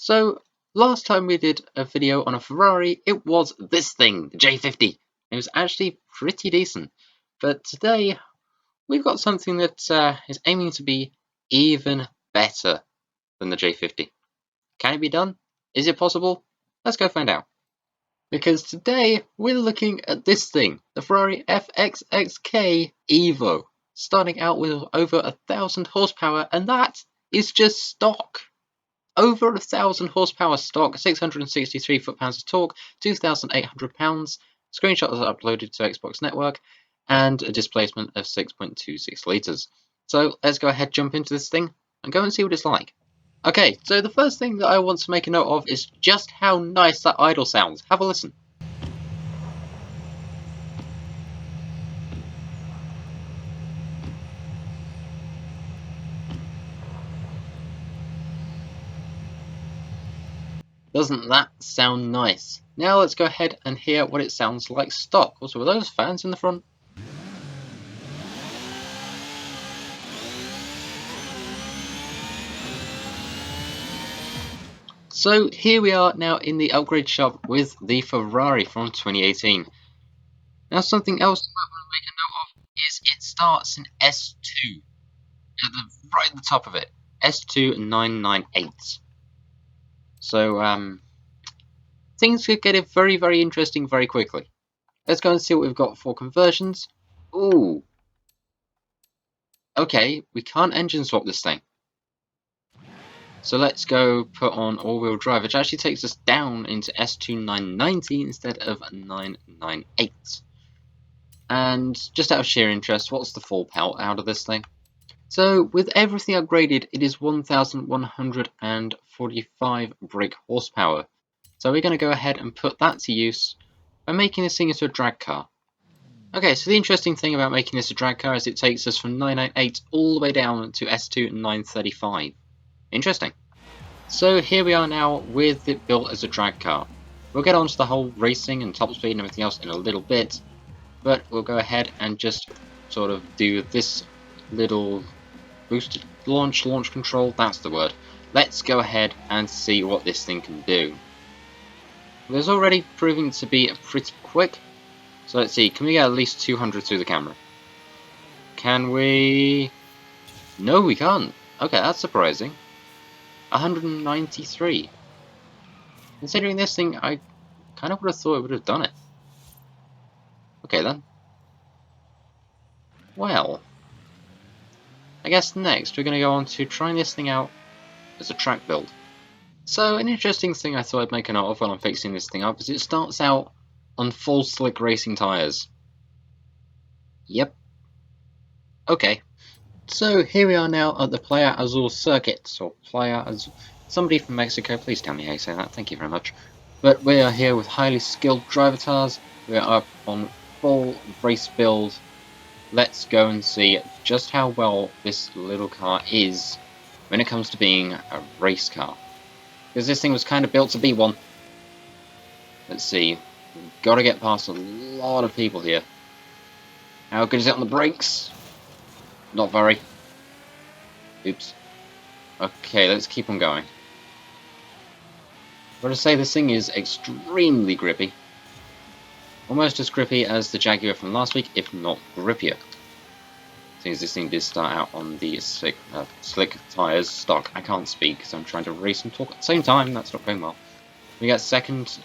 So, last time we did a video on a Ferrari, it was this thing, the J50. It was actually pretty decent. But today, we've got something that is aiming to be even better than the J50. Can it be done? Is it possible? Let's go find out. Because today, we're looking at this thing, the Ferrari FXX K Evo, starting out with over 1,000 horsepower, and that is just stock. Over 1,000 horsepower stock, 663 foot-pounds of torque, 2,800 pounds. Screenshots are uploaded to Xbox Network, and a displacement of 6.26 litres. So let's go ahead, jump into this thing, and go and see what it's like. Okay, so the first thing that I want to make a note of is just how nice that idle sounds. Have a listen. Doesn't that sound nice? Now let's go ahead and hear what it sounds like stock. Also, are those fans in the front? So here we are now in the upgrade shop with the Ferrari from 2018. Now something else I want to make a note of is it starts in S2, right at the top of it, S2998. So things could get very, very interesting very quickly. Let's go and see what we've got for conversions. Ooh. Okay, we can't engine swap this thing. So let's go put on all-wheel drive, which actually takes us down into S2990 instead of 998. And just out of sheer interest, what's the full power out of this thing? So with everything upgraded, it is 1,145 brake horsepower. So we're going to go ahead and put that to use by making this thing into a drag car. Okay, so the interesting thing about making this a drag car is it takes us from 998 all the way down to S2 935. Interesting. So here we are now with it built as a drag car. We'll get onto the whole racing and top speed and everything else in a little bit, but we'll go ahead and just sort of do this little boosted launch control, that's the word. Let's go ahead and see what this thing can do. It was already proving to be pretty quick, so let's see, can we get at least 200 through the camera? Can we? No, we can't. Okay, that's surprising. 193. Considering this thing, I kind of would have thought it would have done it. Okay then. Well, I guess next we're going to go on to trying this thing out as a track build. So an interesting thing I thought I'd make a note of while I'm fixing this thing up is it starts out on full slick racing tyres. Yep. Okay. So here we are now at the Playa Azul circuit, or Playa Azul. Somebody from Mexico, please tell me how you say that, thank you very much. But we are here with highly skilled drivatars, we are up on full race build. Let's go and see just how well this little car is when it comes to being a race car. Because this thing was kind of built to be one. Let's see, we've got to get past a lot of people here. How good is it on the brakes? Not very. Oops. Okay, let's keep on going. I've got to say this thing is extremely grippy. Almost as grippy as the Jaguar from last week, if not grippier. Since this thing did start out on the slick tyres stock. I can't speak because I'm trying to race and talk at the same time. That's not going well. We got second.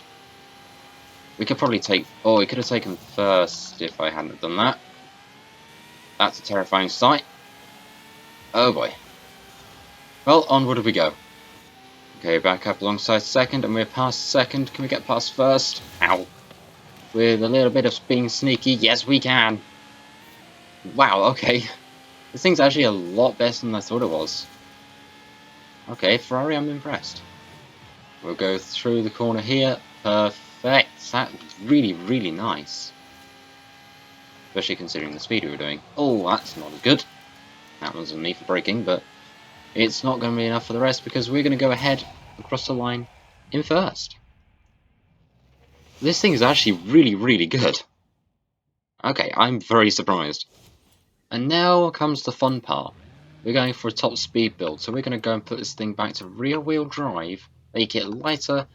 We could probably take... Oh, we could have taken first if I hadn't done that. That's a terrifying sight. Oh boy. Well, onward we go. Okay, back up alongside second, and we're past second. Can we get past first? Ow. With a little bit of being sneaky, yes we can. Wow, okay. This thing's actually a lot better than I thought it was. Okay, Ferrari, I'm impressed. We'll go through the corner here. Perfect. That's really, really nice. Especially considering the speed we were doing. Oh, that's not as good. That was on me for braking, but it's not going to be enough for the rest because we're going to go ahead and cross the line in first. This thing is actually really, really good. Okay, I'm very surprised. And now comes the fun part. We're going for a top speed build, so we're going to go and put this thing back to rear wheel drive make it lighter,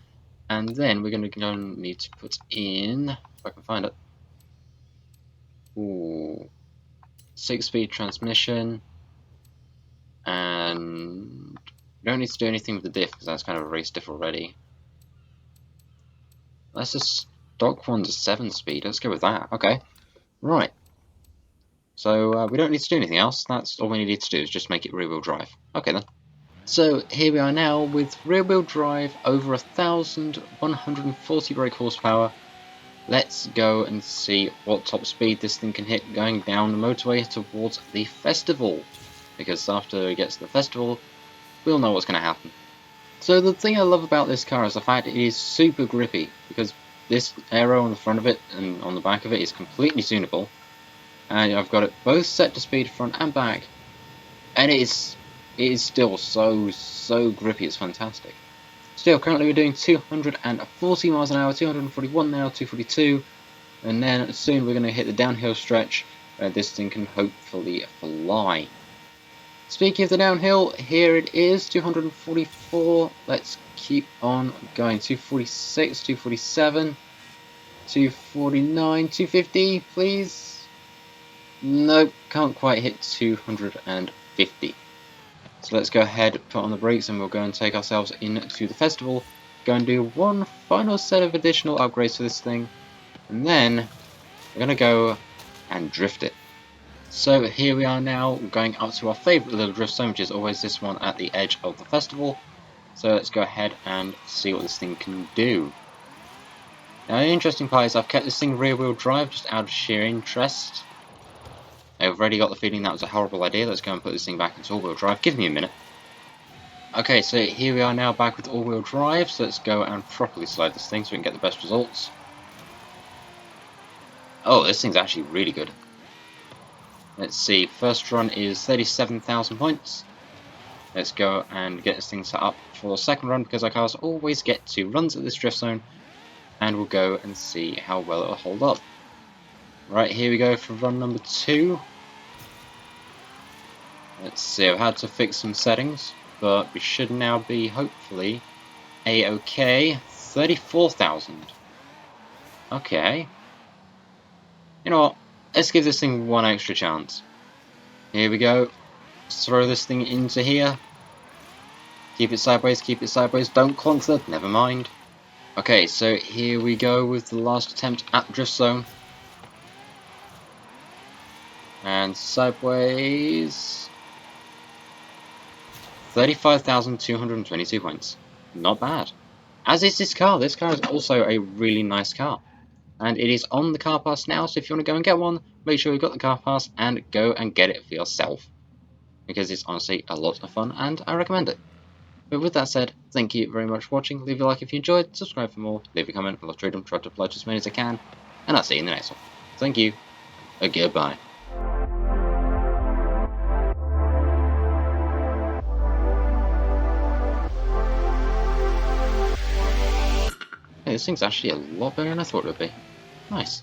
and then we're going to need to put in, if I can find it, 6-speed transmission, and we don't need to do anything with the diff because that's kind of a race diff already. Let's just stock one's a 7-speed. Let's go with that. Okay, right. So we don't need to do anything else. That's all we need to do is just make it rear-wheel drive. Okay then. So here we are now with rear-wheel drive over 1,140 brake horsepower. Let's go and see what top speed this thing can hit going down the motorway towards the festival. Because after it gets to the festival, we'll know what's going to happen. So the thing I love about this car is the fact it is super grippy, because this aero on the front of it and on the back of it is completely tunable. And I've got it both set to speed front and back, and it is still so grippy, it's fantastic. Still, currently we're doing 240 miles an hour, 241 now, 242, and then soon we're going to hit the downhill stretch where this thing can hopefully fly. Speaking of the downhill, here it is, 244, let's keep on going, 246, 247, 249, 250, please? Nope, can't quite hit 250. So let's go ahead, put on the brakes, and we'll go and take ourselves into the festival, go and do one final set of additional upgrades to this thing, and then we're going to go and drift it. So here we are now, going up to our favourite little drift zone, which is always this one at the edge of the festival. So let's go ahead and see what this thing can do. Now the interesting part is I've kept this thing rear wheel drive just out of sheer interest. I've already got the feeling that was a horrible idea. Let's go and put this thing back into all-wheel drive. Give me a minute. Okay, so here we are now back with all-wheel drive. So let's go and properly slide this thing so we can get the best results. Oh, this thing's actually really good. Let's see, first run is 37,000 points. Let's go and get this thing set up for the second run, because our cars always get 2 runs at this drift zone. And we'll go and see how well it'll hold up. Right, here we go for run number 2. Let's see, I've had to fix some settings, but we should now be, hopefully, A-OK. 34,000. Okay. You know what? Let's give this thing one extra chance. Here we go. Let's throw this thing into here. Keep it sideways, don't clonk that, never mind. Okay, so here we go with the last attempt at the drift zone. And sideways. 35,222 points. Not bad. As is this car. This car is also a really nice car. And it is on the car pass now, so if you want to go and get one, make sure you've got the car pass and go and get it for yourself. Because it's honestly a lot of fun and I recommend it. But with that said, thank you very much for watching. Leave a like if you enjoyed, subscribe for more, leave a comment, I'll try to reply to as many as I can, and I'll see you in the next one. Thank you, and goodbye. Hey, this thing's actually a lot better than I thought it would be. Nice.